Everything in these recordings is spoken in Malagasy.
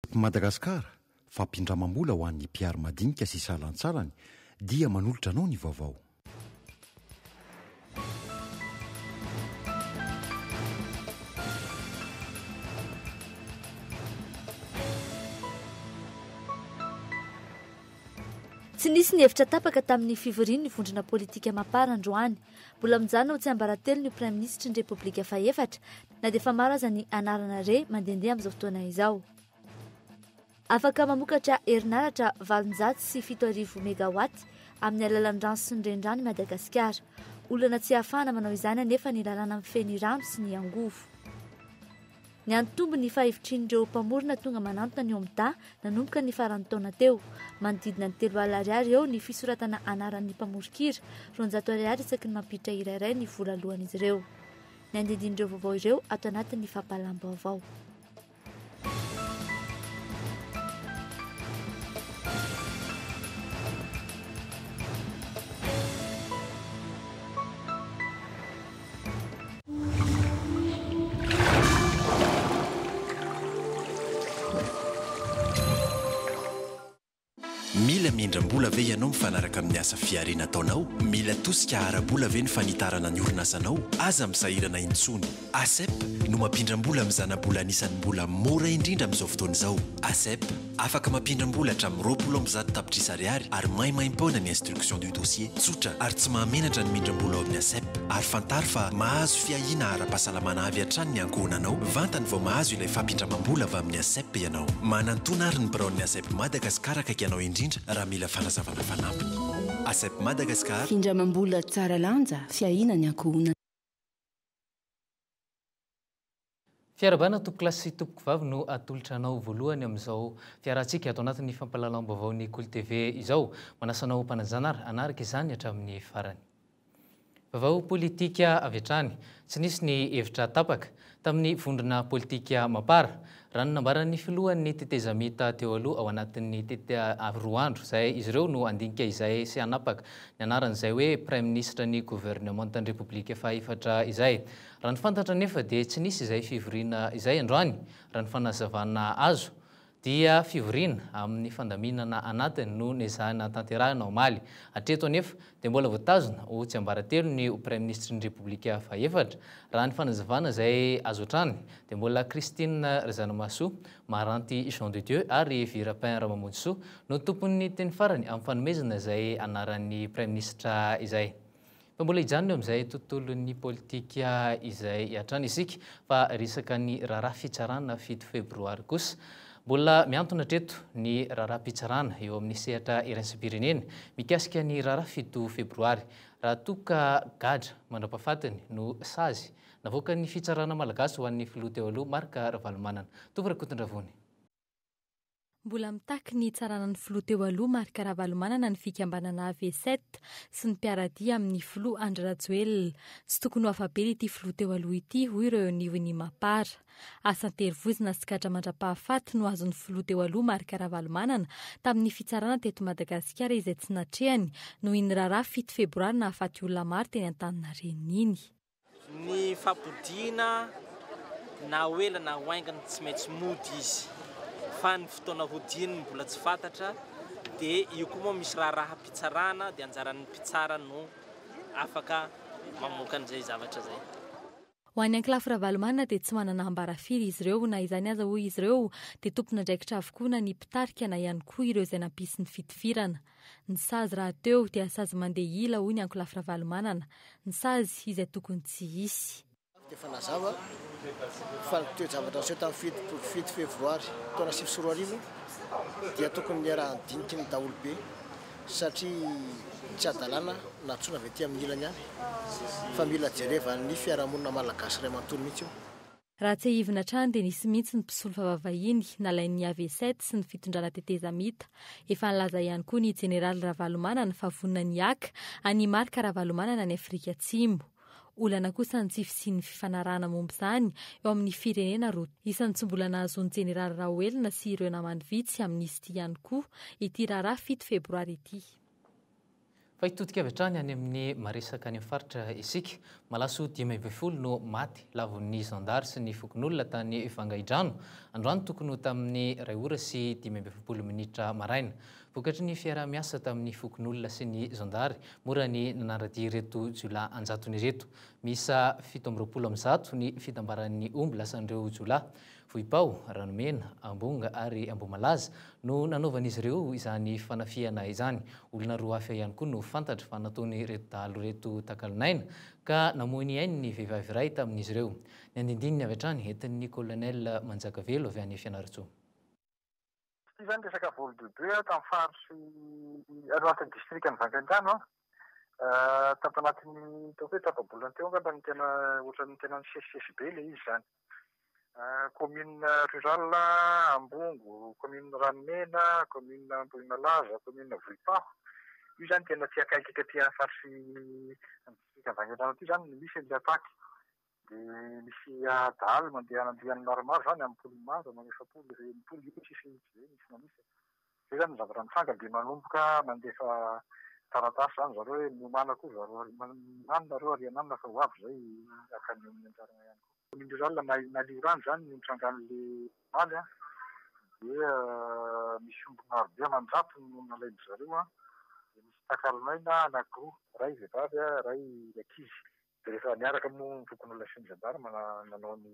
Madagasikara fampindramam-bola ho an'ny mpiary madinika sy salantsarany dia manolotra anao ny vaovao. Tsy nisy ny hevitra tapaka tamin'ny fivoriany ny vondrona politika mapara androany. Mbola mijana ho tsy ambaratelo ny Prime Ministre ny Repoblika Fahefatra na dia efa maro aza ny anarana re mandehandeha amin'izao fotoana izao. Afaka mamokatra herinaratra 707 megawatt amin'ny alalan'ny rano sy ny renirano i Madagasikara. Olana tsy ahafahana manao izany anefa ny lalàna mifehy rano sy ny angovo. Ny antombo ny fahivitrian'ireo mpamorona tonga manantona ny OMDA nanomboka ny faran'ny taona teo. Manodidina ny 3 alina ariary eo ny fisoratana anaran'ny mpamorokira, 200 ariary isaky ny mampiditra irairay ny vola alohan'izy ireo. Ny andindin'ireo vaovao ireo ato anatin'ny fampalam-baovao. Mila mindram-bola ve ianao mifanaraka amin'ny asa fiarina ataonao? Mila tosika ara-bola ve ny fanitarana ny orinasanao? Aza misahirana intsony. ASEP no mampindram-bola amin'ny zana-bola anisan'ny mbola mora indrindra amin'izao fotoana izao. ASEP afaka mampindram-bola hatramin'ny 20 tapitrisa ariary ary maimaim-poana ny instruction du dossier. Tsotra ary tsy mahamenatra ny mindram-bola ao amin'ny ASEP. Ary fantaro fa mahazo fiahina ara-pahasalamana avy hatrany ny ankohonanao. Vantany vao mahazo ilay fampindramam-bola avy amin'ny ASEP ianao. Manantona ary ny biraon'ny ASEP Madagasikara akaiky ianao indrindra raha mila fanazavana fanampiny. ASEP Madagasikara. Findramam-bola tsara lanja, fiahina ny ankohonana. Fiarabana tompo-klasy sy tompo-vavy no atolotra anao voalohany amin'izao fiarantsika ato anatin'ny fampahalalam-baovao ny Kolo TV izao. Manasanao mpananjanara anaraka izany hatramin'ny farany. Vaovao politika avy hatrany, tsy nisy ny hevitra tapaka tamin'ny vondrona politika mapara. Raha ny nambaran'ny filohan'ny tetezamita teo aloha ao anatin'ny roa andro izay izy ireo no andinika izay sy anapaka ny anaran'izay hoe Prime Ministre ny gouvernementan'ny Repoblika Fahefatra izay. Raha ny fantatra nefa dia tsy nisy izay fivoriana izay androany. Raha ny fanazavana azo dia fivoriana amin'ny fandaminana anatiny no nezahana tanterahina omaly. Hatreto anefa dia mbola voatazona ho tsy ambaratelo ny Prime Ministre ny Repoblika Fahefatra. Raha ny fanazavana izay azo hatrany dia mbola Christine Razanamahasoa, Maranty Jean de Dieu ary Virapin Ramamonjisoa no tompon'ny teny farany amin'ny fanomezana izay anaran'ny Prime Ministre izay. Fa mbola hijanona amin'izay tontolon'ny politika izay hatrany isika fa resaka ny raharaha fitsarana 7 febroary kosa. Mbola miantona treto ny raharaha-pitsarana eo amin'ny sehatra iraisam-pirenena mikasika ny raharaha 7 febroary. Raha toka gadra mandrapahafatiny no sazy navoaka ny fitsarana malagasy ho an'ny filoha teo aloha Marc Ravalomanana. Tovy Rakotondravony. Mbola mitaky ny tsaranan'ny filoha teo aloha Marc Ravalomanana ny fikambanana AV7 sy ny mpiaradia amin'ny filoha Andry Rajoelina. Tsy tokony ho afabely ity filoha teo aloha ity hoy ireo nivony mapara. Asa terivozina sy gadra mandrapahafaty no azon'ny filoha teo aloha Marc Ravalomanana tamin'ny fitsarana teto Madagasikara izay tsy natrehany noho iny raharaha 7 febroary nahafaty olona maro teny Antaninarenina iny. Ny fampodiana na hoela na hoaingana tsy maintsy mody izy. Fa ny fotoana hodiany mbola tsy fantatra dia io koa moa misy raharaha-pitsarana dia anjaran'ny mpitsara no afaka mamoaka an'izay zavatra zay. Ho an'ny Anklafy Ravalomanana dia tsy manana ambarafiry izy ireo na izany aza hoy izy ireo dia tompona draikitra avokoa na ny mpitarika na ihany koa ireo izay nampisy ny fitifirana. Ny sazy raha teo dia sazy mandeha ila hoy ny Anklafy Ravalomanana. Ny sazy izay tokony tsy hisy. Efa nazava fa toe zavatra seho tamin'ny 7 febroary taona 2024 dia tokony niaraha diniky ny daholo be satria tsy adalana natsona avy ety amin'ny ilany ihany fa mila jerevan'ny fiarahamonina malagasy iray manontolo mihitsy io. Raha tsy hivina trano dia nisy mihitsy ny mpisolo vavavahiny nalain'ny AV7 sy ny fitondrana tetezamita. Efa nilaza ihany koa ny Jeneraly Ravalomanana fa vonina ny aka any Marc Ravalomanana ny Afrika Atsimo. Olana kosa ny tsify ny fifanarahana momba izany eo amin'ny firenena roa. Isan'ny tsy mbola nahazoany Jeneraly Rajoelina sy ireo namany vitsy amin'izy ity ihany koa ity raharaha 7 febroary ity. fa hitodika avy hatrany any amin'ny maresaka any amin'ny faritra isika malaso 10 no maty lavon'ny zandary sy ny fokon'olona tany Vangaidrano androany tokony tamin'ny 2 ora sy 10 minitra maraina vokatry ny fiara-miasa tamin'ny fokon'olona sy ny zandary mora ny nanaradia reto jiola anjatony reto misa 720 ny fitambaran'ny omby lasan'ireo jiola Vohipao, Ranomena, Ambonga ary Ambomalaza no nanaovan'izy ireo izany fanafiana izany. Olona roa hafa ihany koa no fantatra fa nataony reto dahalo reto takalinaina ka namoany ainy ny vehivavy iray tamin'izy ireo. Ny andindininy avy hatrany entin'ny kolonel Manjakavelo avy any Fianarantsoa. Izany resaka volo bebe tamin'ny faritry anatin'ny distrikany Vangaidrano tato anatin'ny tapa-bolana teo angamba ny tena ohatran'ny tena nisesisesy be le izy zany. Commune rurale Ambongo, commune Ranomena, commune Ambomalaza, commune Vohipao. Io zany tena tsy akaiky aty faritry distrikany Vangaidrano aty zany misy ny ataky. Dia misy adaly mandeha andiany maromaro zany amin'ny polo maro manefa polo io sisy misy manisy. Zay zany zavatra mitsanga dia manomboka mandefa taratasy zany zareo hoe nomana koa zareo manana reo arianana fa ho avy zay akany amin'ny anjarana ihany koa. Commune rurale naliorano zany ny mitrangan'le maly dia misy omby maro be aman-jato no nalainy zareo dia misy takalinaina anankiroa ray vehivavy ray ankizy. Dia rehefa niaraka moa fokon'olona sy ny zandary nanao ny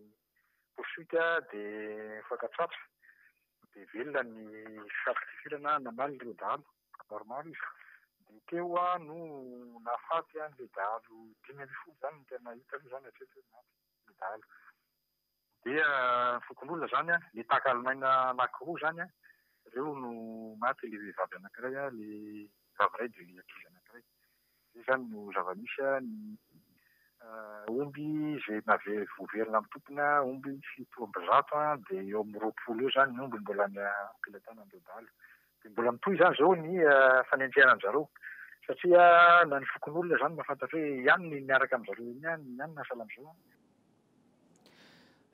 poursuite dia fankatratra dia velona ny fifampikifirana namaly ireo dahalo maromaro izy. Dia teo no nafaty le dahalo 5 zany no tena hita io zany hatreto le dahalo. Dia fokon'olona zany ny takalinaina anankiroa zany ireo no maty le vehivavy anankiray le vavy iray dia le ankizy anankiray. Zay zany no zava-misy ny omby izay voverina amin'ny tompona omby 700 dia eo amin'ny 20 eo zany ny omby mbola ny ampilatana andreo dahalo. Dia mbola mitohy zany zao ny fanenjehananjareo satria na ny fokon'olona zany mahafantatra hoe ihany ny miaraka amin'izareo iny ihany nasala amin'izao.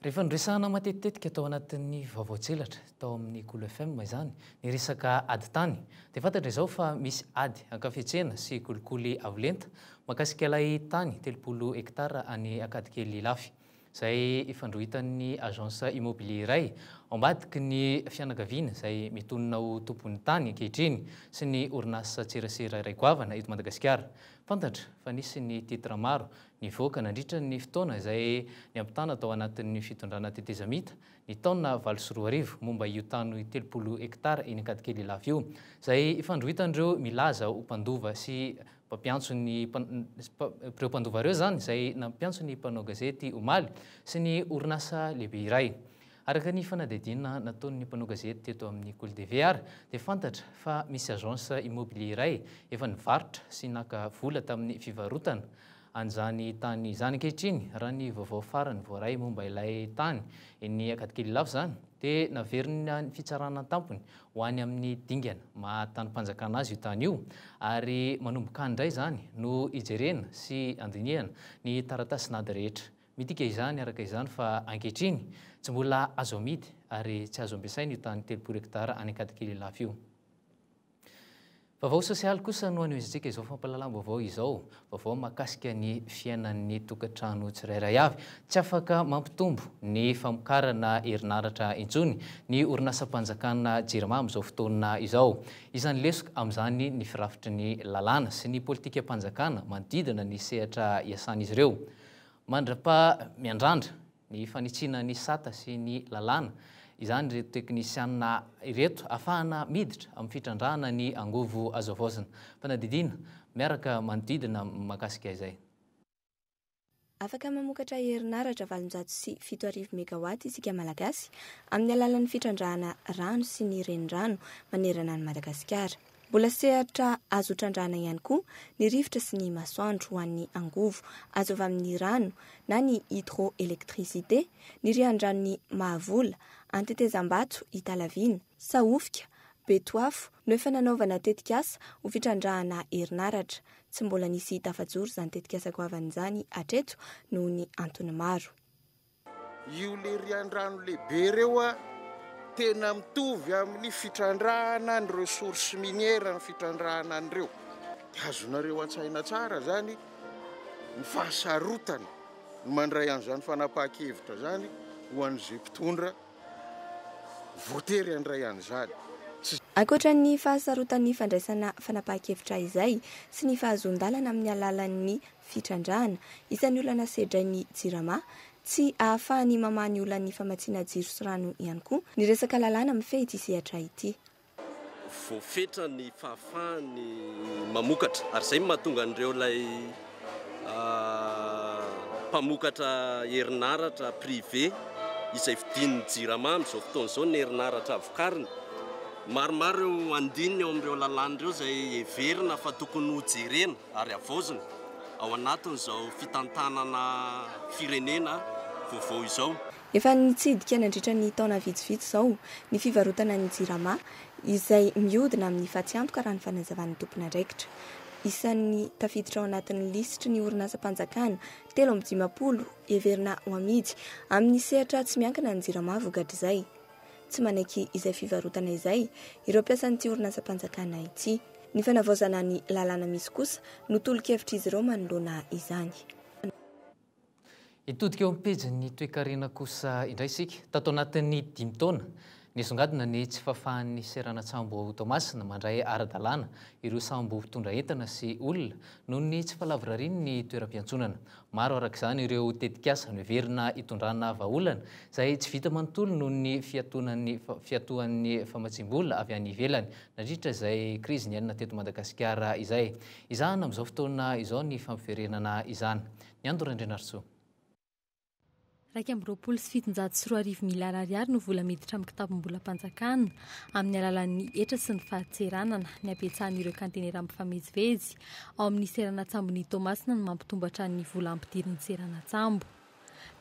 Rehefa niresahana matetitetika tao anatin'ny vaovao-tselatra tao amin'ny Cool FM izany ny resaka ady tany dia fantatra izao fa misy ady ankafetsena sy kolikoly avolenta makasika ilay tany 30 hektara any Ankadikely Lafy izay ifandrohitan'ny agence immobilier iray ambadiky ny fianakaviana izay mitonona ho tompon'ny tany ankehitriny sy ny orinasa tserasera iray goavana eto Madagasikara. Fantatra fa nisy ny titra maro nivoaka nandritra ny fotoana izay ny ampitana tao anatin'ny fitondrana tetezamita ny taona 24 momba io tany 30 hektara eny Ankadikely Lafy io izay ifandrohitan'ireo milaza ho mpandova sy mpampiantso ny ireo mpandova ireo zany izay nampiantso ny mpanao gazety omaly sy ny orinasa lehibe iray. Araka ny fanadidina nataon'ny mpanao gazety teto amin'ny Cool TV dia fantatra fa misy agence immobilier iray efa nivarotra sy naka vola tamin'ny fivarotana an'izany tany izany ankehitriny raha ny vaovao farany voaray momba ilay tany eny Ankadikely Lafy zany dia naverina ny fitsarana tampony ho any amin'ny dingana mahatany-panjakana azy io tany io ary manomboka andray zany no ijerena sy andinihana ny taratasy-nady rehetra. Midika izany araka izany fa ankehitriny tsy mbola azo amidy ary tsy azo ampiasaina io tany 30 hektara any Ankadikely Lafy io. Vaovao sosialy kosa no anoizintsika izao fampahalalam-baovao izao. Vaovao mahakasika ny fiainan'ny tokantrano tsirairay avy tsy afaka mampitombo ny famokarana herinaratra intsony ny orinasam-panjakana Jirama amin'izao fotoana izao. Izany lesoka amin'izany ny firafitry ny lalàna sy ny politika panjakana manodidina ny sehatra iasan'izy ireo. Miandrandra ny fanitsiana ny sata sy ny lalàna izany reto teknisianina ireto ahafahana miditra amin'ny fitrandrahana ny angovo azo avaozana. Fanadidina miaraka manodidina mahakasika izay. Afaka mamokatra herinaratra 707 megawatt isika malagasy amin'ny alalan'ny fitrandrahana rano sy ny renirano manerana ny Madagasikara. Mbola sehatra azo trandrahana ihany koa ny rivotra sy ny masoandro ho an'ny angovo azo avy amin'ny rano na ny hydroélectricité, ny rihan-dranony Mahavola, Antetezambato, Italavina, Saofika, Betoafo no efa nanaovana tetikasa ho fitrandrahana herinaratra. Tsy mbola nisy tafajoro izany tetikasa goavan'izany hatreto noho ny antony maro. Io le rihan-drano lehibe reo tena mitovy amin'ny fitrandrahana ny ressources minières ny fitrandrahana an'ireo. azonareo an-tsaina tsara zany ny fahasarotana ny mandray an'izany fanapahan-kevitra zany ho an'izay mpitondra voatery andray an'izany. Ankoatra ny fahasarotan'ny fandraisana fanapahan-kevitra izay sy ny fahazon-dalana amin'ny alalan'ny fitrandrahana, isan'ny olana sedrain'ny Jirama tsy ahafahany mamany olan'ny famatsiana jiro sy rano ihany koa ny resaka lalàna mifety sehatra ity. Voafetra ny fahafahany mamokatra ary izay mahatonga an'ireo ilay mpamokatra herinaratra privé izay vidin'ny Jirama amin'izao fotoana izao ny herinaratra vokariny. Maromaro eo andininy eo amin'ireo lalàn'ireo izay heverina fa tokony ho jerena ary avaozina ao anatin'izao fitantanana firenena vaovao izao. Efa nitsidika nandritra ny taona vitsivitsy izao ny fivarotana ny Jirama izay mihodina amin'ny fahatsiantoka raha ny fanazavan'ny tompon'andraikitra. Isan'ny tafiditra ao anatin'ny lisitry ny orinasa-panjakana 320 heverina ho amidy amin'ny sehatra tsy miankina ny Jirama vokatra izay. Tsy manaiky izay fivarotana izay ireo mpiasan'ity orinasa-panjakana ity. Ny fanavaozana ny lalàna misy kosa no tolo-kevitra izy ireo manoloana izany. Itodika eo am-pejin'ny toe-karena kosa indray isika tato anatin'ny 5 taona nisongadina ny tsy fahafahan'ny serana tsambo Tomasina mandray ara-dalàna ireo sambo mpitondra entana sy olona noho ny tsy falavorariny ny toeram-piantsonana. Maro arak'izany ireo tetikasa noheverina hitondrana vahaolana izay tsy vita manontolo noho ny fiatohan'ny famatsim-bola avy any ivelany nandritra izay krizy niaina teto Madagasikara izay. Izahana amin'izao fotoana izao ny fampiverenana izany. Ny Andro Andrenarso. 224 miliara ariary no vola miditra amin'ny kitabom-bola mpanjakana amin'ny alalan'ny etra sy ny fahatseranana ny apetsahan'ireo kantenera mifamezivezy ao amin'ny serana tsambony Tomasina no mampitombatra ny vola ampidiriny serana tsambo.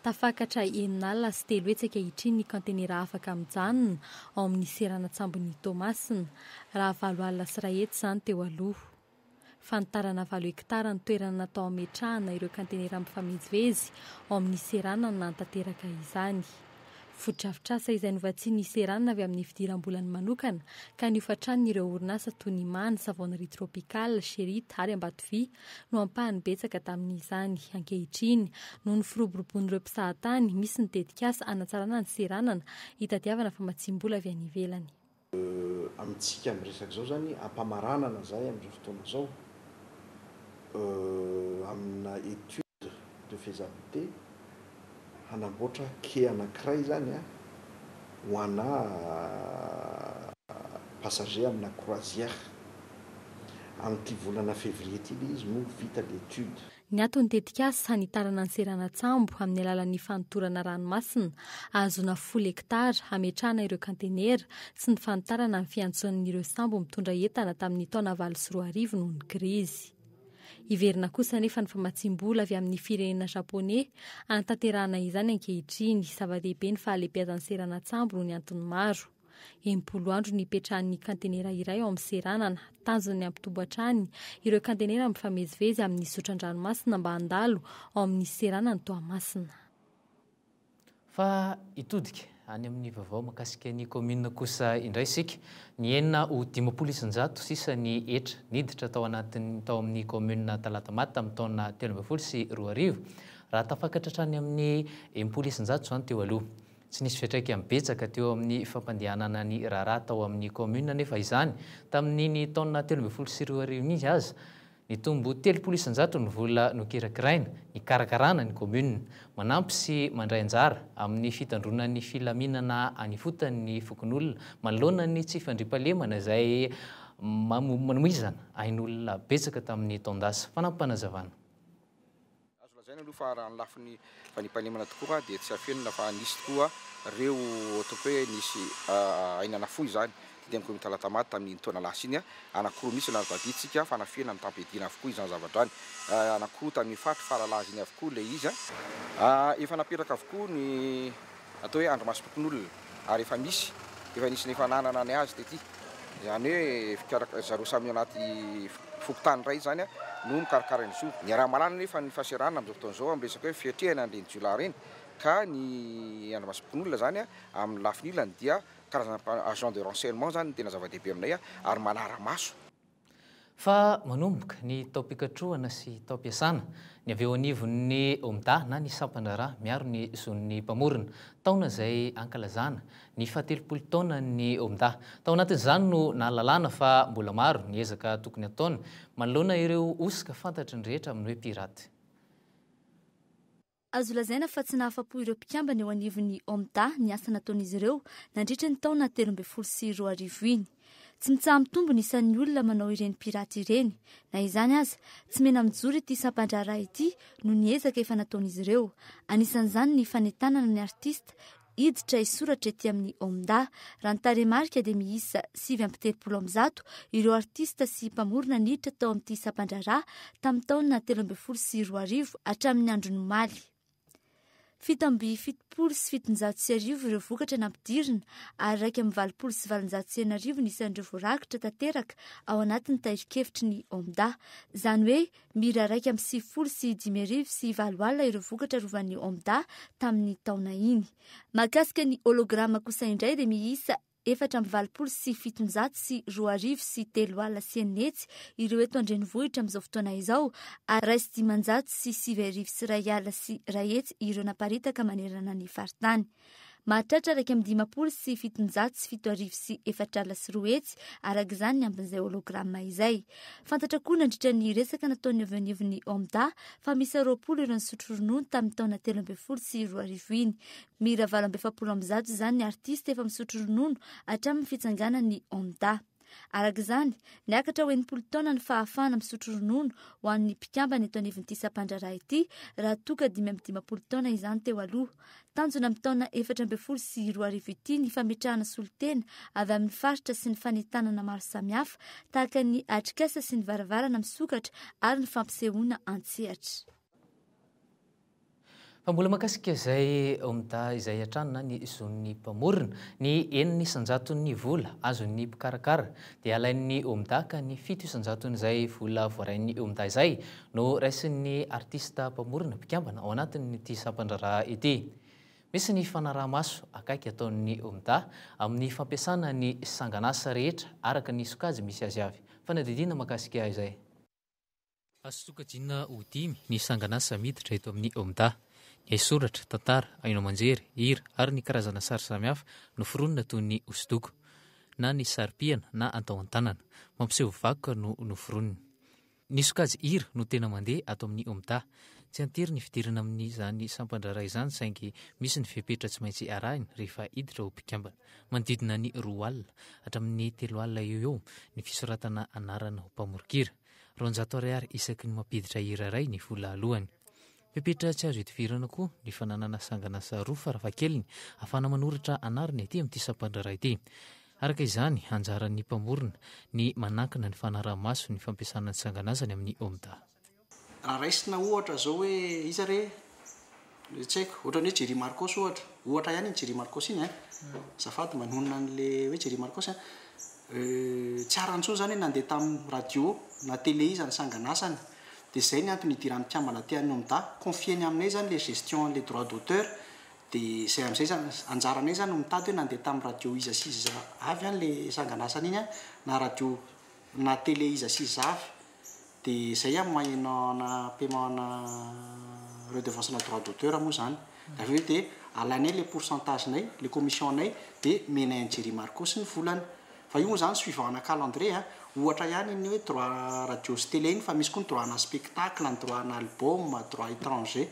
Tafakatra enin'alina sy 3 hetsy ankehitriny ny kantenera afaka mijanona ao amin'ny serana tsambony Tomasina raha 7 alina sy 1 hetsy izany teo aloha. Fantarana 7 hektara ny toerana natao ametrahana ireo kantenera mifamezivezy ao amin'ny serana no nantanteraka izany. Foto-drafitrasa izay novatsiany ny serana avy amin'ny fidiram-bolany manokana ka niofatran'ny ireo orinasa toy ny MAN, Savonnerie Tropicale, Sherit ary Ambatovy no ampahany betsaka tamin'izany. Ankehitriny noho ny firoborobon'ireo mpisahatany misy ny tetikasa hanatsarana ny seranana hitadiavana famatsim-bola avy any ivelany. Amintsika miresaka zao zany ampamaranana zay amin'izao fotoana zao amina étude de faisabilité hanamboatra quai anankiray zany ho ana passager amina croisière amin'ity volana février ity izy no vita l'étude. Ny atony tetikasa hanitarana ny serana tsambo amin'ny alalan'ny fanotorana ranomasina ahazona 10 hektara ametrahana ireo kantenera sy ny fanitarana ny fiantsonan'ireo sambo mitondra entana tamin'ny taona 2024 noho ny krizy. Iverina kosa nefa ny famatsim-bola avy amin'ny firenena Japoney anatanterahana izany ankehitriny zava-dehibe ny fahalebiazan'ny serana tsambo noho ny antony maro. 80 andro ny ipetrahan'ny kantenera iray ao amin'ny seranana, tanjony ampitomboatrany ireo kantenera mifamezivezy amin'ny sotran-dranomasina mba handalo ao amin'ny seranany Toamasina. Fa itodika any amin'ny vaovao makasika ny commune kosa indray isika ny 9 sisa ny etra niditra tao amin'ny commune Talatamata amin'ny taona 2020 sy 2020 raha tafakatra hatrany amin'ny 9 zany teo aloha. Tsy nisy fiatraika mibetsaka teo amin'ny fampandehanana ny raharaha tao amin'ny commune nefa izany tamin'ny taona 2020 sy 2020 izy aza nitombo 300 ny vola nokirakiraina ny karakarana ny commune manampy sy mandray anjara amin'ny fitandronan'ny filaminana anifotan'ny fokon'olona manoloana ny tsy fandriampahalemana izay manohizana ain'olona betsaka tamin'ny taondasa fanampanazavana. Aloha fa raha ny lafin'ny fanimpanemana tokoa dia tsy afenina fa nisy tokoa reo atao hoe nisy ainana fohy zany dia amin'ny commune Talatamata tamin'ny taona lasa iny anankiroa misy nanadaditsika fa nafena ny tampediana avokoa izany zavatra any anankiroa tamin'ny fatra faralaza iny avokoa le izy efa napetraka avokoa ny atao hoe andromasom-pokon'olona ary efa nisy nefa nanana ny azy tety izany hoe fikaraka zareo samy anaty fokotany ray zany no mikarakara izy io. Ny raha malana nefa ny fahaserana amin'izao fotoana izao amresaka hoe fiatrehana an'ireny jiola reny ka ny andromasom-pokon'olona zany amin'ny lafiny ilany dia karazana agent de renseignement zany tena zava-dehibe aminay ary manara-maso. fa manomboka ny tao pikatrohana sy tao piasana ny aveo anivon'ny omda na ny sampandrara miaro ny zon'ny mpamorona taona izay ankalazana ny fahatelopolo taona ny omda tao anatin'izany no nahalalana fa mbola maro ny ezaka tokony ataona manoloana ireo osika fantatry ny rehetra amin'ny hoe piraty. Azo lazaina fa tsy nahafa-po ireo mpikambana eo anivon'ny omda ny asa nataon'izy ireo nandritra ny taona 2024 iny. Tsy mitsaha mitombo ny isan'ny olona manao ireny piraty ireny, na izany aza tsy mena mijoro ity sampandrara ity no ny ezaka efa nataon'izy ireo. Anisan'izany ny fanentanana ny artista iditra isoratra ety amin'ny omda raha ny taremarika dia miisa 7.30 ireo artista sy mpamorona niditra tao amin'ity sampandrara tamin'ny taona 2024 hatramin'ny andron'ny maly. 7.770 ireo vokatra nampidirina ary 2.790 nisan'ireo voarakitra tanteraka ao anatin'ny tahirin-kevitry ny omda. Izany hoe mira 2.705 ireo vokatra rovan'ny omda tamin'ny taona iny. Mahakasika ny holograma kosa indray dia miisa 4.770 sy 2.3 ireo eto andrenivohitra amin'izao fotoana izao ary 5.9 sy 1 ireo naparitaka manerana ny faritany. Mahatratra 5.770 sy 4 araka izany ny ambin'izay holograma izay. Fantatra koa nandritra ny resaka nataony avy omda fa misy 20 ireo nisotro ronono tamin'ny taona 2024 iny. Mira 770 izany ny artista efa misotro ronono hatramin'ny fitsanganan'ny omda. Araka izany, niakatra ho 80 taona ny fahafahana misotro ronono ho an'ny mpikambana eto anivon'ity sampandrara ity raha toka 5 taona izany teo aloha. Tanjona amin'ny taona 2024 ity ny fametrahana solitena avy amin'ny faritra sy ny fanentanana maro samihafa tahaka ny atrikasa sy ny varavarana misokatra ary ny fampisehoana antsehatra. Fa mbola makasika izay omda izay atranona ny zon'ny mpamorona ny 900 vola azon'ny mpikarakara dia alain'ny omda ka ny 700 izay vola voarain'ny omda izay no raisin'ny artista mpamorona mpikambana ao anatin'ity sampandrara ity. Misy ny fanaraha-maso akaiky ataon'ny omda amin'ny fampiasana ny sanganasa rehetra araka ny sokajy misy azy avy. Fanadidina makasika izay. Azo sokajiana ho 5 ny sanganasa miditra eto amin'ny omda. Ny soratra, tantara, aino manjery, hira ary ny karazana sary samihafa no foronina toy ny hosodoko na ny sary-piana na atao an-tanana, mampiseho vakoka no foronina. Ny sokajy hira no tena mandeha ato amin'ny omda. Tsy antery ny fidirana amin'izany sampandrara izany saingy misy ny fepetra tsy maintsy arahina rehefa hiditra ho mpikambana. Manodidina ny 2 alina hatramin'ny 3 alina eo ny fisoratana anarana ho mpamorokira. 200 ariary isaky ny mampiditra hira iray ny vola alohany. Fepetra tsy azo hitovirana koa ny fananana sanganasa roa farafahakeliny ahafahana manoratra anarana ety amin'ity sampandrara ity. Araka izany anjaran'ny mpamorona ny manankina ny fanaraha-maso ny fampiasana ny sanganasany amin'ny omda. Raha raisina ohatra zao hoe iza re tsy haiko ohatra hoe Jerry Marcos ohatra ihany Jerry Marcos iny zafady manonona an'le hoe Jerry Marcos tsy arantsony zany nandeha tamin'ny radio na télé iza ny sanganasany dia izay ny antony idiran'ny mpikambana tian'ny omda confieny aminay zany le gestion les droits d'auteur dia izay amin'izay zany anjaranay zany mitady hoe nandeha tamin'ny radio iza sy iza avy any le sanganasany iny na radio na télé iza sy iza avy dia izay moyennant paiement redevance na droit d'auteur moa zany avy eo dia alainay le pourcentage-nay le commission-nay dia menay an'i Jerry Marcos ny volany fa io moa zany suivant calendrier ohatra ihany ny hoe droit radio sy télé iny fa misy koa ny droit na spectacle, ny droit na album, droit étranger.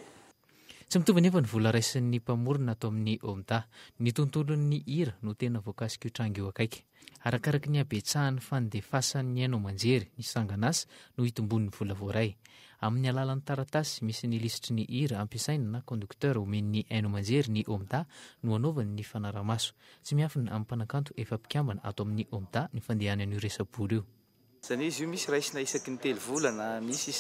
Tsy mitovy nefa ny vola raisin'ny mpamorona atao amin'ny omda. Ny tontolon'ny hira no tena voakasika io trango eo akaiky. Arakaraka ny abetsahan'ny fandefasan'ny aino manjery ny sanganasa no hitombon'ny vola voaray. Amin'ny alalan'ny taratasy misy ny lisitry ny hira ampiasaina na conducteur omen'ny aino manjery ny omda no anaovany ny fanaraha-maso. Tsy miafina amin'ny mpanakanto efa mpikambana atao amin'ny omda ny fandehany an'io resa-bola io. Zany izy io misy raisina isaky ny 3 volana, misy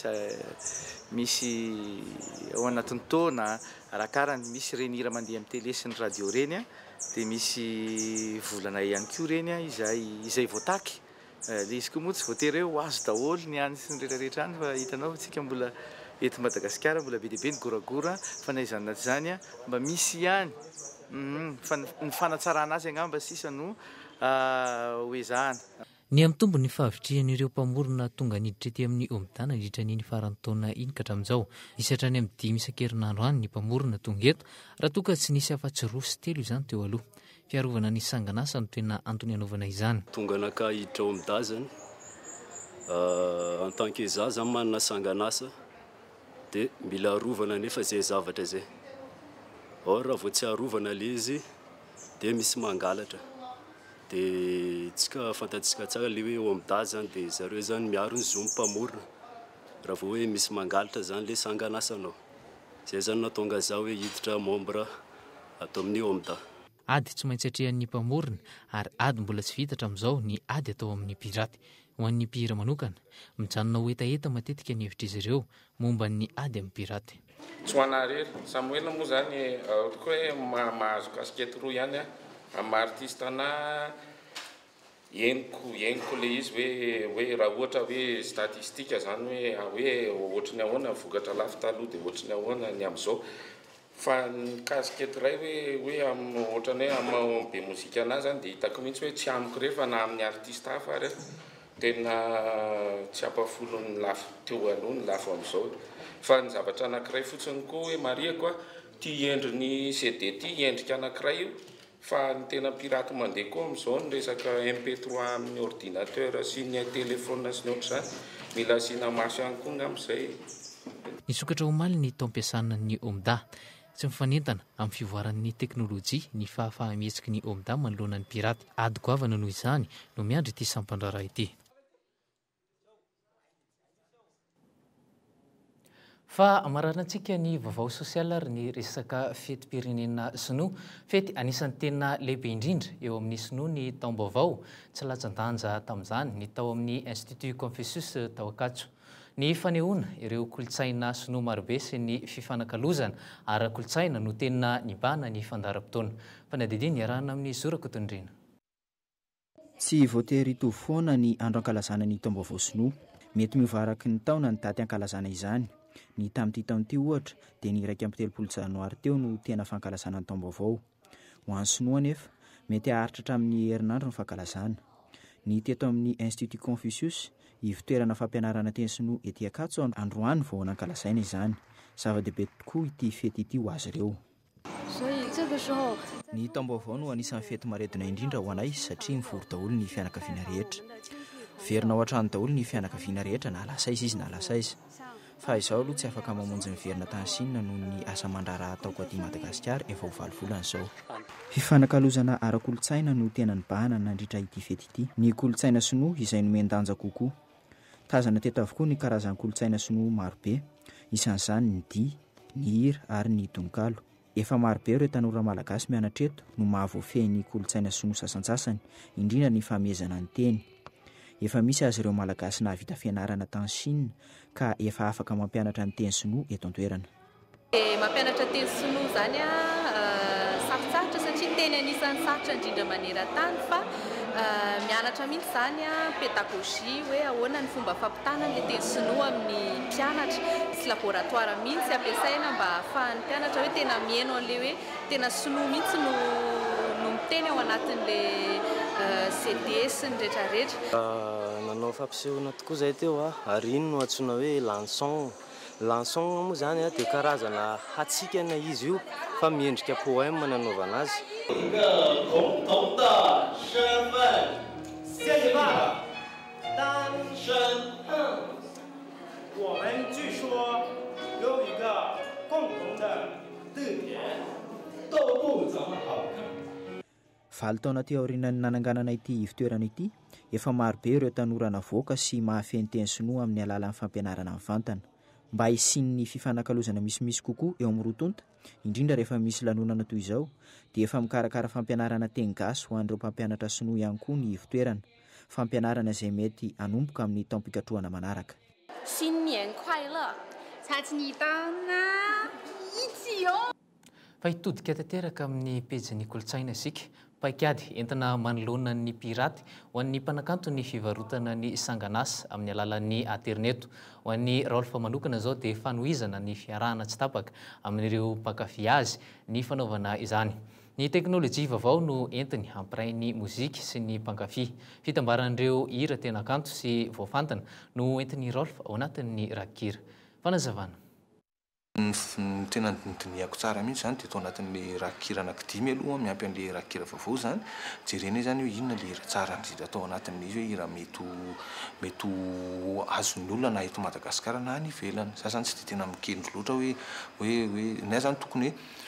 ao anatin'ny taona, arakarany misy reny hira mandeha amin'ny télé sy ny radio reny dia misy volana ihany koa reny izay voataky. Le izy koa moa tsy voatery hoe ho azo daholo ny any sy ny rehetrarehetra any fa hitanao tsika mbola eto Madagasikara mbola be dia be ny goragora fa na izany na tsy izany mba misy ihany ny fanatsarana azy angamba sisa no hoezahana. ny amin'ny tombo ny fahavitrian'ireo mpamorona tonga niditra ety amin'ny omdana niditra ny farany taona iny ka hatramin'izao isy hatrany amin'ny 5 isan-kerinandro any ny mpamorona tonga eto raha toa ka tsy nisy afa-tsy 2 sy 3 izany teo aloha fiarovana ny sanganasa no tena antony anaovana izany. Tonga naka hiditra omdazany en tant que zaza manana sanganasa dia mila arovana nefa zay zavatra zay. Or raha vao tsy arovana le izy dia misy mangalatra. Dia tsika fantatsika tsara le hoe omda zany dia zareo zany miaro ny zo mpamorona raha vao hoe misy mangalatra zany le sanganasanao. Zay zany natonga za hoe hiditra membre atao amin'ny omda. Ady tsy maintsy atrehan'ny mpamorona ary ady mbola tsy vita hatramin'izao ny ady atao amin'ny piraty. Ho an'ny mpihira manokana mijanona ho etaeta matetika ny hevitra izy ireo momba ny ady amin'ny piraty. Tsy ho anarely Samuel moa zany hoe mahazo kaskety roa ihany amin'ny artiste na henoko le izy hoe raha ohatra hoe statistika zany hoe ohatrany ahoana vokatra lafy taloha dia ohatrany ahoana ny amin'izao. Fa ny kaskety ray hoe ohatrany hoe amin'ny be mozika anazy zany dia hitako mihitsy hoe tsy amiko rehefa na amin'ny artiste hafa ary tena tsy ampafolo ny lafy teo aloha ny lafo amin'izao. Fa ny zavatra anankiray fotsiny koa hoe mariako tia endry ny CD ty endrika anankiray io fa ny tena piraty mandeha koa amin'izao ny resaka MP3 amin'ny ordinateur sy ny telefona sy ny ohatr'izany mila asiana maso ihany koa amin'izay. Nisokatra omaly ny taom-piasana ny omda tsy mifanentana amin'ny fivoaran'ny teknôlôjia ny fahafahamietsiky ny omda manoloana ny piraty. Ady goavana noho izany no miandry ity sampandrara ity. Fa amaranantsika ny vaovao sosial ary ny resaka fety-pirenena sinoa. Fety anisan'ny tena lehibe indrindra eo amin'ny sinoa ny taom-baovao tsy latsan-danja tamin'izany ny tao amin'ny Institut Confucius tao Ankatso. Ny fanehoana ireo kolotsaina sinoa marobe sy ny fifanakalozana ara-kolotsaina no tena nibana ny fandaharam-potoana. Fanadidiny iarahana amin'ny Zorako Tondrina. Tsy voatery hitovy foana ny andro ankalazana ny taom-baovao sinoa. Mety mivaraky ny taona ny daty ankalazana izany. Ny tamin'ity taon'ity ohatra dia ny 1 janoary teo no tena fankalazana ny taom-baovao. Ho an'ny sinoa nefa mety haharitra hatramin'ny herinandro ny fankalazana. Ny teto amin'ny Institut Confucius ivitoerana fampianarana teny sinoa ety Ankatso androany vao nankalazaina izany. Zava-dehibe tokoa ity fety ity ho azy ireo. Ny taom-baovao no anisan'ny fety maredina indrindra ho anay satria mivory daholo ny fianakaviana rehetra. Verina ao an-trano daholo ny fianakaviana rehetra na lasaiza izy na lasaiza. Fa izao aloha tsy afaka mamonjy ny verina tany Sinina noho ny asa mandrara ataoko aty Madagasikara efa ho 20 volana izao. Fifanakalozana ara-kolotsaina no tena nibahana nandritra ity fety ity. Ny kolotsaina sinoa izay nomendanja kokoa. Tazana teto avokoa ny karazan'ny kolotsaina sinoa marobe. Isan'izany ny dia, ny hira ary ny tononkalo. Efa marobe ireo tanora malagasy mianatra eto no mahavoafehy ny kolotsaina sinoa sasantsasany, indrindra ny fahamezana ny teny. Efa misy azy ireo malagasy nahavita fianarana tany Sinina ka efa afaka mampianatra ny teny sinoa eto an-toerana. Mampianatra teny sinoa zany sarotsarotra satria teny anisan'ny sarotra indrindra maneran-tany fa mianatra mihitsy zany pédagogie hoe ahoana ny fomba fampitana le teny sinoa amin'ny mpianatra sy laboratoire mihitsy ampiasaina mba ahafahan'ny mpianatra hoe tena mihaino an'le hoe tena sinoa mihitsy no miteny ao anatin'le CDS ny rehetrarehetra. Nanao fampisehoana tokoa zay teo ary iny no antsoina hoe lanson. Lanson moa zany dia karazana hatsikana izy io fa miendrika poème nanaovana azy. Valo taona teo aorian'ny nananganana ity ivitoerana ity, efa marobe ireo tanora navoaka sy mahafehy teny sinoa amin'ny alalan'ny fampianarana mivantana. Mba hisian'ny fifanakalozana misimisy kokoa eo amin'ny rotonta, indrindra rehefa misy lanonana toy izao, dia efa mikarakara fampianarana teny gasy ho an'ireo mpampianatra sinoa ihany koa ny ivitoerana. Fampianarana izay mety hanomboka amin'ny taom-pikatrohana manaraka. Fa hitodika tanteraka amin'ny pejin'ny kolotsaina isika. Paikady entina manoloana ny piraty ho an'ny mpanakanto ny fivarotana ny sanganasa amin'ny alalan'ny interneto. Ho an'ny Rolf manokana izao dia fanohizana ny fiarahana tsy tapaka amin'ireo mpankafy azy ny fanaovana izany. Ny teknôlôjia vaovao no entiny hampirainy mozika sy ny mpankafy. Fitambaran'ireo hira tena kanto sy voafantana no entiny Rolf ao anatin'ny rakikira. Fanazavana. Tena nitiniako tsara mihitsy zany dia tao anatin'le rakikira anankidimy aloha miampy an'le rakikira vaovao zany jerena zany hoe inona le hira tsara indrindra atao anatin'izy hoe hira mety azon'ny olona na eto Madagasikara na any ivelany. Za zany tsy dia tena mikendry loatra hoe nay zany tokony hoe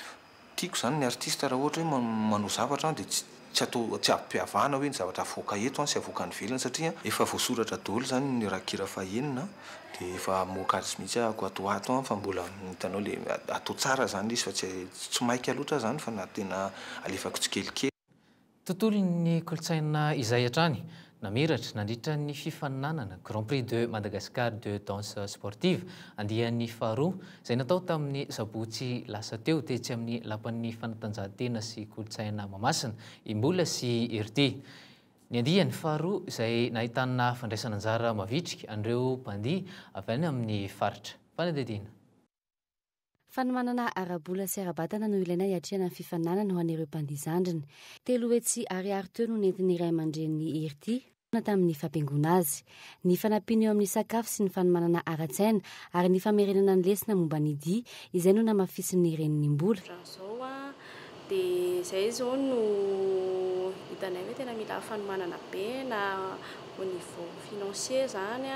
tiako zany ny artiste raha ohatra hoe manao zavatra dia tsy ampiavahana hoe ny zavatra avoaka eto sy avoaka ny ivelany satria efa voasoratra daholo zany ny rakikira fahaenina dia efa moka azy mihitsy ato ato fa mbola hitanao le atao tsara zany izy fa tsy maika loatra zany fa na tena alefako tsikelikely. Tontolon'ny kolotsaina izay hatrany namiratra nandritra ny fifaninanana Grand Prix de Madagascar de danse sportive andihan'ny faharoa izay natao tamin'ny sabotsy lasa teo tetsy amin'ny lapan'ny fanatanjahantena sy kolotsaina Mahamasina Imbola sy Erty. Ny andihan'ny faharoa izay nahitana fandraisana anjara mavitrika an'ireo mpandihy avy any amin'ny faritra. Fanadidina. Fanomanana arabola sy arabatana no ilaina hiatrehana ny fifaninanana ho an'ireo mpandihy zandriny. 3 hetsy ariary teo no nentin'ny Ray aman-dren'ny Erty tamin'ny fampiangona azy. Ny fanampiny eo amin'ny sakafo sy ny fanomanana ara-tsaina ary ny famerenana ny lesina momba ny dihy izay no namafisin'ny reniny Imbola. Dia izay zao no hitanay hoe tena mila fanomanana be na au niveau financier zany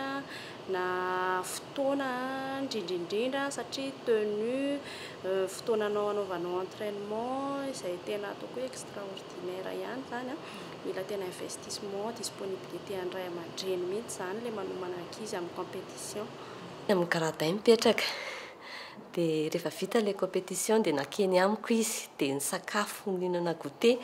na fotoana indrindrindrindra satria tenue fotoananao anaovanao entraînement izay tena ataoko hoe extraordinaire ihany zany mila tena investissement disponibilité any Ray aman-dreny mihitsy zany le manomana ankizy amin'ny compétition. Amin'ny gradin mipetraka dia rehefa vita le compétition dia nakeny amiko izy dia ny sakafo ninana goûter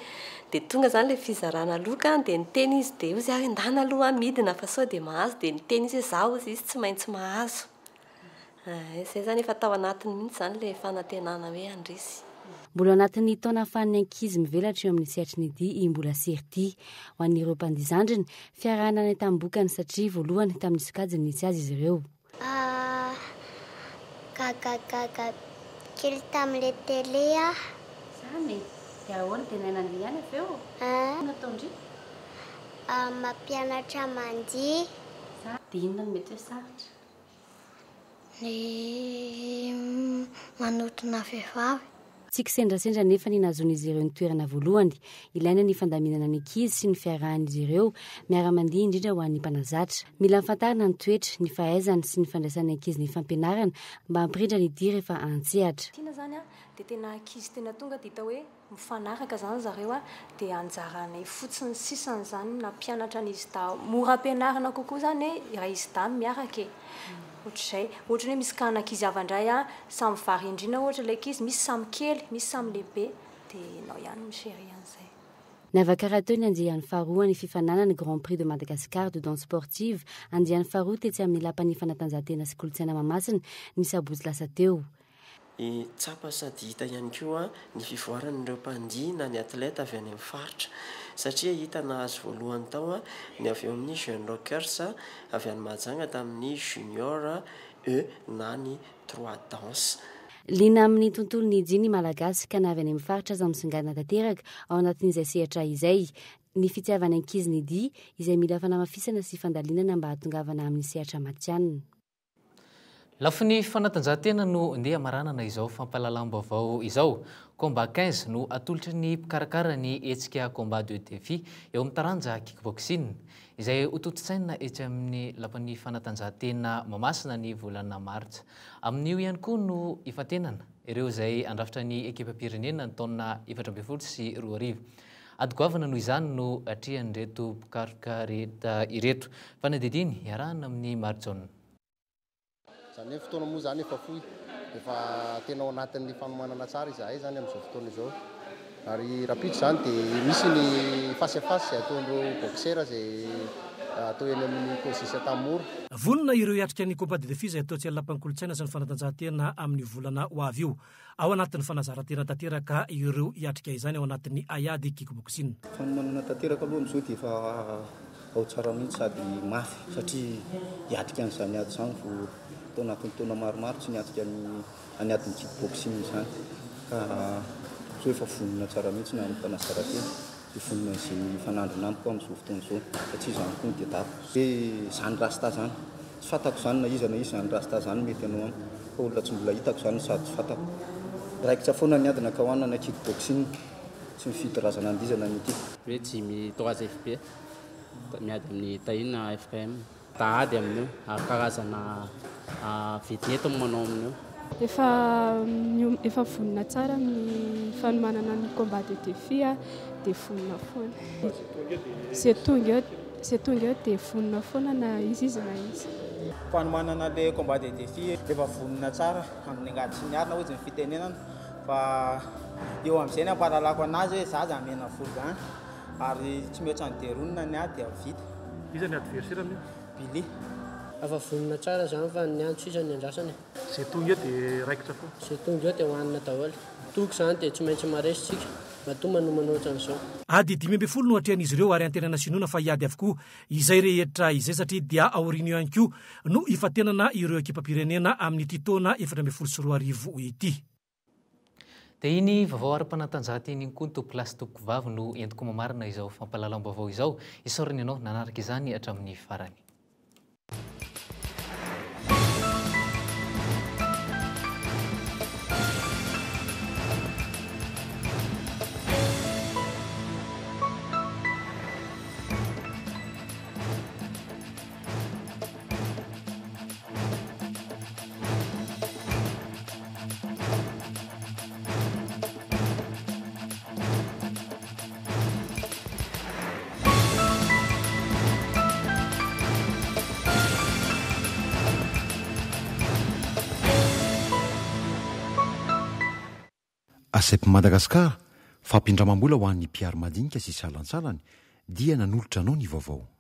dia tonga zany le fizarana loka dia niteny izy dia ozy ary ndana aloha midina fa sao dia mahazo dia niteny izy zaho izy tsy maintsy mahazo. Izay zany efa tao anatiny mihitsy zany le fanantenana hoe andresy. Mbola anatin'ny taona ahafahan'ny ankizy mivelatra eo amin'ny sehatry ny dihy Imbola sy Erty ho an'ireo mpandihy zandriny fiarahana ny tambokany satria voalohany tamin'ny sokajiny nisy azy izy ireo. Gaga kely tamin'le télé Zany dia ahoana dia nainan'le ihany avy eo? Nataondry? Mampianatra mandihy. Dia inona no mety hoe sarotra? Ny manotrona vehivavy. Tsy kisendrasendra nefa ny nazon'izy ireo ny toerana voalohany. Ilaina ny fandaminana ny ankizy sy ny fiarahan'izy ireo miara-mandihy indrindra ho an'ny mpanazatra. Mila fantarina ny toetra, ny fahaizana sy ny fandraisan'ny ankizy ny fampianarana mba hampirindra ny dihy rehefa antsehatra. Tiana zany dia tena ankizy tena tonga dia hita hoe mifanaraka zany zareo dia anjaranay fotsiny sisany zany na mpianatra n'izy da mora ampianarana kokoa zany raha izy da miaraka ohatr'izay ohatra hoe misy kanankizy avandray samy varindrina ohatra ilay ankizy misy samy kely misy samy lehibe dia nao ihany misery an'izay. Navaka raha teo ny andihan'ny faharoa ny fifananana Grand Prix de Madagascar de danse sportive andihan'ny faharoa tetsy amin'ny lapan'ny fanatanjahantena sy kolotsaina Mahamasina ny sabotsy lasa teo. Tsapa sady hita ihany koa ny fivoaran'ireo mpandihy na ny atleta avy any amin'ny faritra satria hita nahazo voalohany tao ny avy eo amin'ny jeune rockers avy any Mahajanga tamin'ny junior na ny 3 danse. Liana amin'ny tontolon'ny dihy malagasy ka navy any amin'ny faritra aza misongadina tanteraka ao anatin'izay sehatra izay. Ny fitiavana ankizy ny dihy izay mila fanamafisana sy fandalinana mba hatongavana amin'ny sehatra matianina. Lafiny fanatanjahantena no ndeha maranana izao fampahalalam-baovao izao. Combat 15 no atolotry ny mpikarakara ny hetsika combat de défi eo amin'ny taranja kickboxing izay hotototsaina etsy amin'ny lapan'ny fanatanjahantena Mahamasina ny volana martsa. Amin'io ihany koa no ifantenana ireo izay andrafitra ny ekipam-pirenena ny taona 2024 sy 2025. Adogoavana noho izany no atrehan'ireto mpikarakara ireto. Fanadidiny iarahana amin'ny Marjon. Zany hoe fotoana moa zany efa fohy efa tena ao anatin'ny fanomanana tsara izahay zany amin'izao fotoana izao ary rapide zany dia misy ny face à face ataon'ireo boxeur izay atao eny amin'ny konsisy tamora. Vonona ireo hiatrika ny combat de défi izay atao tsy lapan'ny kolotsaina sy ny fanatanjahantena amin'ny volana ho avy io. Ao anatin'ny fanazarantena tanteraka ireo hiatrika izany ao anatin'ny Ayady kickboxing. Fanomanana tanteraka aloha amin'izao dia efa ao tsara mihitsy sady mafy satria hiatrika an'izany ady zany vao anatin'ny taona maromaro tsy niatrika any adiny kickboxing zany ka so efa vonina tsara mihitsy na mpanasarantena sy vonina izay fanandrina amiko amin'izao fotoana zao satria zany koa dia dabo hoe zany rasta zany tsy fantako zany na izy zany rasta zany mety anao any fa olona tsy mbola hitako zany sady tsy fantako raikitra foana ny adina ka hoanina kickboxing tsy mifidy razana andizana nyity hoe Jimmy 3FB miady amin'ny tahina FKM tahady amin'io ary karazana vidinety manao amin'io efa vonina tsara amin'ny fanomanana ny combat de défi dia vonina foana c'est tonga eo dia vonina foana na izy na izy fanomanana le combat de défi efa vonina tsara amin'ny angady sy ny arina ozy ny fitenenana fa eo amin'izay ny ampahalalako anazy hoe za zamena voly zany ary tsy mihoatra ny deronina ny ady dia vita iza ny adversaire amin'io Billy afa vonina tsara zany fa ny antso iza ny andrasany zay tonga eo dia raikitra fo zay tonga eo dia hohanina daholo toko zany dia tsy maintsy maresitsika matoma no manoatra an'izao ady 5 no atrehan'izy ireo ary antenana sinoana fa hiady avokoa izay rehetra izay satria dia aoriana io ihany koa no ifatenana ireo ekipam-pirenena amin'ny titona 2024 ity dia iny vaovao ara-panatanjahanteny iny koa ny tomplasy tompoko vavy no entiko mamarina izao fampalalam-baovao izao isaoriny ianao nanaraka izany hatramin'ny farany asepy Madagasikara fampindramam-bola ho an'ny mpiary madinika sy salansalany dia nanolotra anao ny vaovao